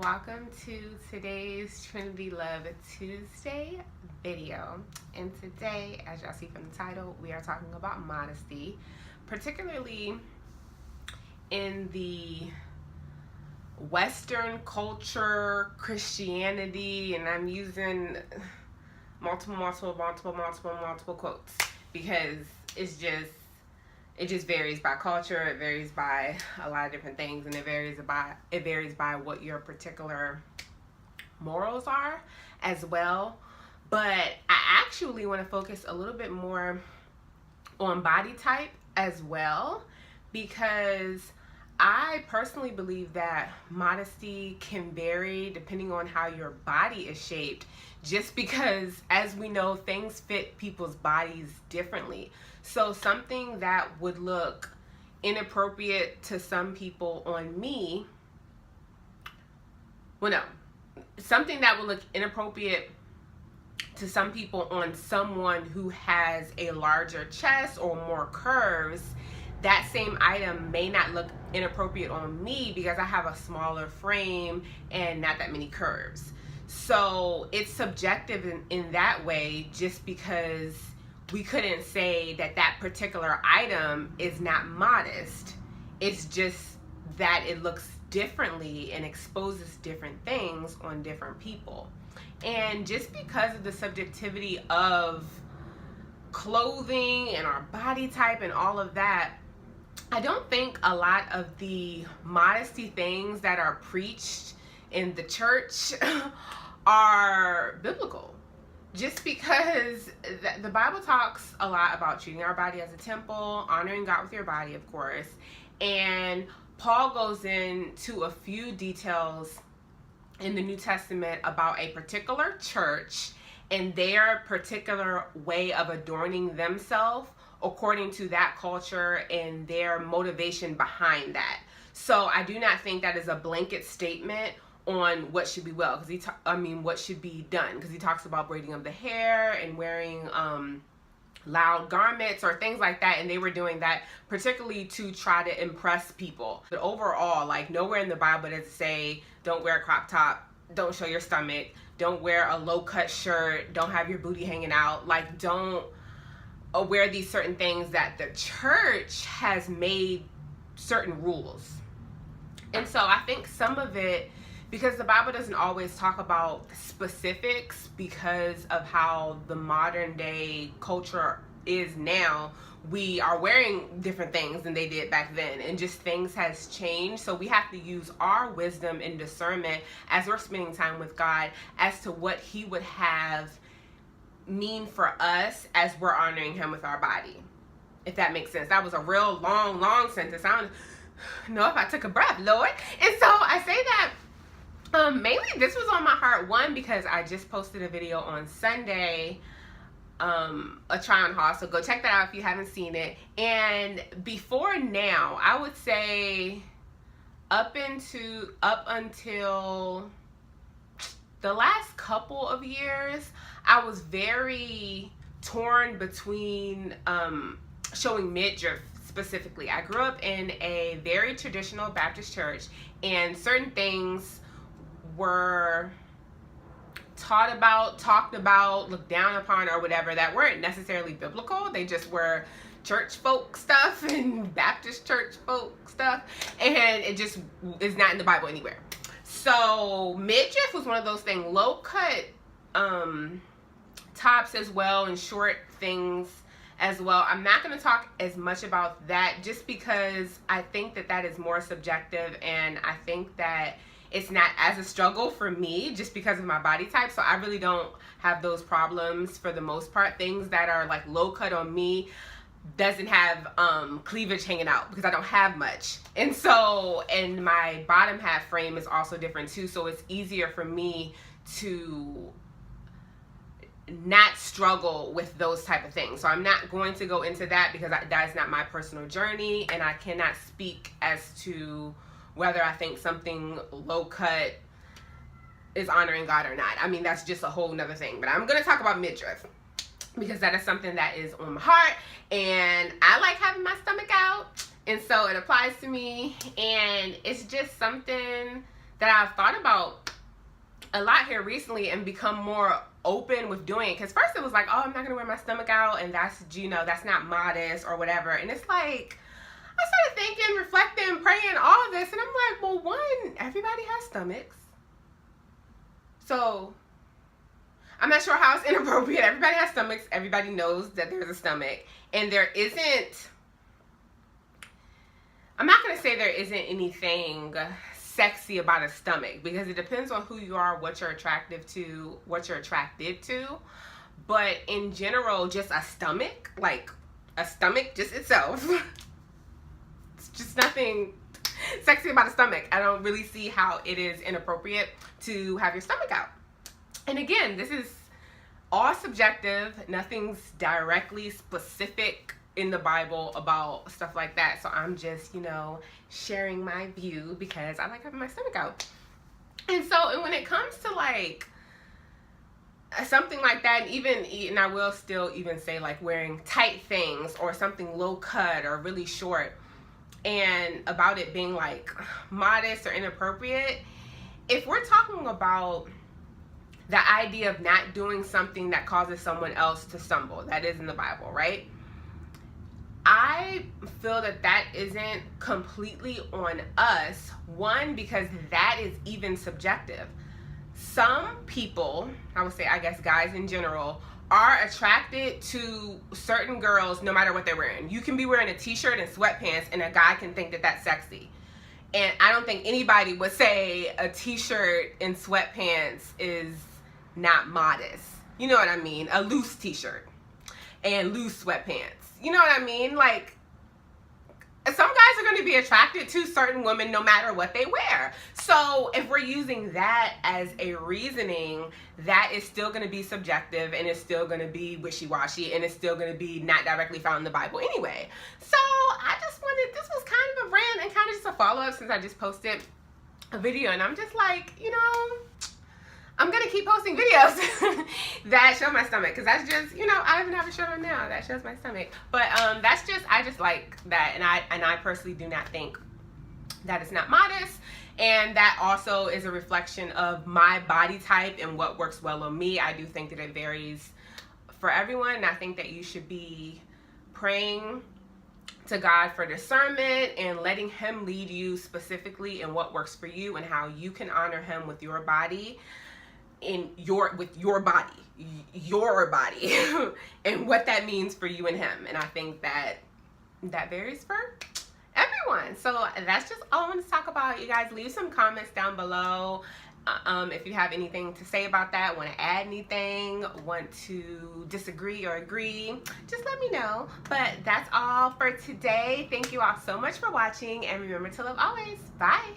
welcome to today's Trinity Love Tuesday video. And today, as y'all see from the title, we are talking about modesty, particularly in the Western culture, Christianity, and I'm using multiple quotes because it just varies by culture, it varies by a lot of different things, and it varies by what your particular morals are as well. But I actually want to focus a little bit more on body type as well, because I personally believe that modesty can vary depending on how your body is shaped, just because, as we know, things fit people's bodies differently. So something that would look inappropriate to some people on me, something that would look inappropriate to some people on someone who has a larger chest or more curves, that same item may not look inappropriate on me because I have a smaller frame and not that many curves. So it's subjective in that way, just because we couldn't say that that particular item is not modest. It's just that it looks differently and exposes different things on different people. And just because of the subjectivity of clothing and our body type and all of that, I don't think a lot of the modesty things that are preached in the church are biblical. Just because the Bible talks a lot about treating our body as a temple, honoring God with your body, of course. And Paul goes into a few details in the New Testament about a particular church and their particular way of adorning themselves according to that culture and their motivation behind that. So I do not think that is a blanket statement on what should be what should be done, because he talks about braiding of the hair and wearing loud garments or things like that, and they were doing that particularly to try to impress people. But overall, like, nowhere in the Bible does it say don't wear a crop top, don't show your stomach, don't wear a low cut shirt, don't have your booty hanging out, like, don't wear these certain things that the church has made certain rules. And so I think some of it, because the Bible doesn't always talk about specifics because of how the modern day culture is now, we are wearing different things than they did back then, and just things has changed. So we have to use our wisdom and discernment as we're spending time with God as to what he would have mean for us as we're honoring him with our body, if that makes sense. That was a real long sentence. I don't know if I took a breath, Lord. And so I say that mainly this was on my heart, one, because I just posted a video on Sunday, a try on haul, so go check that out if you haven't seen it. And before now, I would say up until the last couple of years, I was very torn between showing midriff specifically. I grew up in a very traditional Baptist church, and certain things were talked about, looked down upon, or whatever, that weren't necessarily biblical. They just were church folk stuff and Baptist church folk stuff, and it just is not in the Bible anywhere. So midriff was one of those things. Low cut tops as well, and short things as well. I'm not going to talk as much about that, just because I think that is more subjective, and I think that it's not as a struggle for me just because of my body type. So I really don't have those problems for the most part. Things that are like low cut on me doesn't have cleavage hanging out because I don't have much. And my bottom half frame is also different too. So it's easier for me to not struggle with those type of things. So I'm not going to go into that because that is not my personal journey, and I cannot speak as to whether I think something low cut is honoring God or not. I mean, that's just a whole nother thing. But I'm going to talk about midriff because that is something that is on my heart, and I like having my stomach out, and so it applies to me, and it's just something that I've thought about a lot here recently and become more open with doing. Because first it was like, oh, I'm not gonna wear my stomach out, and that's, you know, that's not modest or whatever. And it's like, I started thinking, reflecting, praying, all of this, and I'm like, well, one, everybody has stomachs. So I'm not sure how it's inappropriate. Everybody has stomachs. Everybody knows that there's a stomach. And there isn't, I'm not going to say there isn't anything sexy about a stomach, because it depends on who you are, what you're attracted to. But in general, just a stomach, like a stomach just itself, it's just nothing sexy about a stomach. I don't really see how it is inappropriate to have your stomach out. And again, this is all subjective. Nothing's directly specific in the Bible about stuff like that. So I'm just, you know, sharing my view because I like having my stomach out. And so when it comes to like something like that, and I will still even say like wearing tight things or something low cut or really short, and about it being like modest or inappropriate, if we're talking about the idea of not doing something that causes someone else to stumble, that is in the Bible, right? I feel that that isn't completely on us. One, because that is even subjective. Some people, I would say, I guess guys in general, are attracted to certain girls no matter what they're wearing. You can be wearing a t-shirt and sweatpants and a guy can think that that's sexy. And I don't think anybody would say a t-shirt and sweatpants is not modest. You know what I mean? A loose t-shirt and loose sweatpants. You know what I mean? Like, some guys are going to be attracted to certain women no matter what they wear. So if we're using that as a reasoning, that is still going to be subjective, and it's still going to be wishy-washy, and it's still going to be not directly found in the Bible anyway. So I just wanted, this was kind of a rant and kind of just a follow-up since I just posted a video, and I'm just like, you know, I'm going to keep posting videos that show my stomach, because that's just, you know, I even have a shirt on now that shows my stomach. But that's just, I just like that, and I personally do not think that it's not modest, and that also is a reflection of my body type and what works well on me. I do think that it varies for everyone, and I think that you should be praying to God for discernment and letting Him lead you specifically in what works for you and how you can honor Him with your body. With your body and what that means for you and him. And I think that that varies for everyone. So that's just all I want to talk about. You guys, leave some comments down below if you have anything to say about that, want to add anything, want to disagree or agree, just let me know. But that's all for today. Thank you all so much for watching, and remember to love always. Bye.